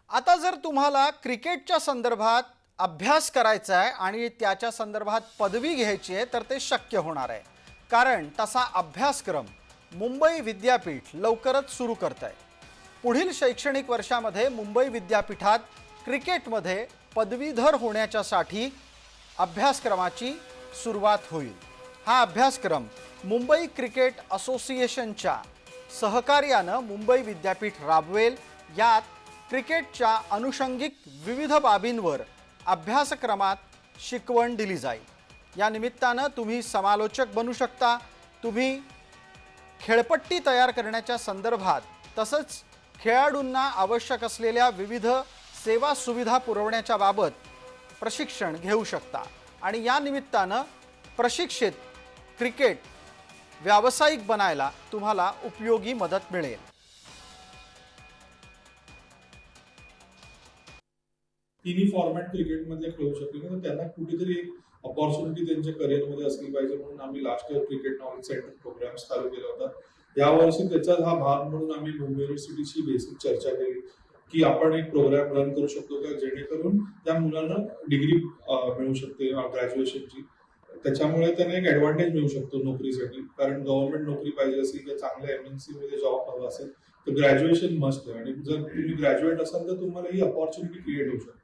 आता जर तुम्हाला क्रिकेटच्या संदर्भात अभ्यास करायचा आहे आणि त्याच्या संदर्भात पदवी घ्यायची आहे तर ते शक्य होणार आहे, कारण तसा अभ्यासक्रम मुंबई विद्यापीठ लवकरच सुरू करत आहे। पुढील शैक्षणिक वर्षामध्ये मुंबई विद्यापीठात क्रिकेटमध्ये पदवीधर होण्याच्यासाठी अभ्यासक्रमाची सुरुवात होईल। हा अभ्यासक्रम मुंबई क्रिकेट असोसिएशनच्या सहकार्यानं मुंबई विद्यापीठ राबवेल। यात क्रिकेटच्या अनुषंगिक विविध बाबींवर अभ्यासक्रमात शिकवण दिली जाईल। या निमित्तानं तुम्ही समालोचक बनू शकता, तुम्ही खेळपट्टी तयार करण्याच्या संदर्भात तसंच खेळाडूंना आवश्यक असलेल्या विविध सेवा सुविधा पुरवण्याच्या बाबत प्रशिक्षण घेऊ शकता आणि या निमित्तानं प्रशिक्षित क्रिकेट व्यावसायिक बनायला तुम्हाला उपयोगी मदत मिळेल। तिन्ही फॉर्मॅट क्रिकेटमध्ये खेळू शकतील तर त्यांना कुठेतरी एक अपॉर्च्युनिटी त्यांच्या करिअरमध्ये असली पाहिजे म्हणून आम्ही last year cricket knowledge centre programmes चालू केला होता। यावर्षी त्याचा हा भाग म्हणून आम्ही मुंबई युनिव्हर्सिटीची बेसिक चर्चा केली की आपण एक प्रोग्राम रन करू शकतो का जेणेकरून त्या मुलांना डिग्री मिळू शकते ग्रॅज्युएशनची। त्याच्यामुळे त्यांना एक ऍडव्हान्टेज मिळू शकतो नोकरीसाठी, कारण गव्हर्नमेंट नोकरी पाहिजे असेल किंवा चांगल्या MNC मध्ये जॉब हवा असेल तर ग्रॅज्युएशन मस्ट आहे आणि जर तुम्ही ग्रॅज्युएट असाल तर तुम्हाला ही अपॉर्च्युनिटी क्रिएट होऊ शकते।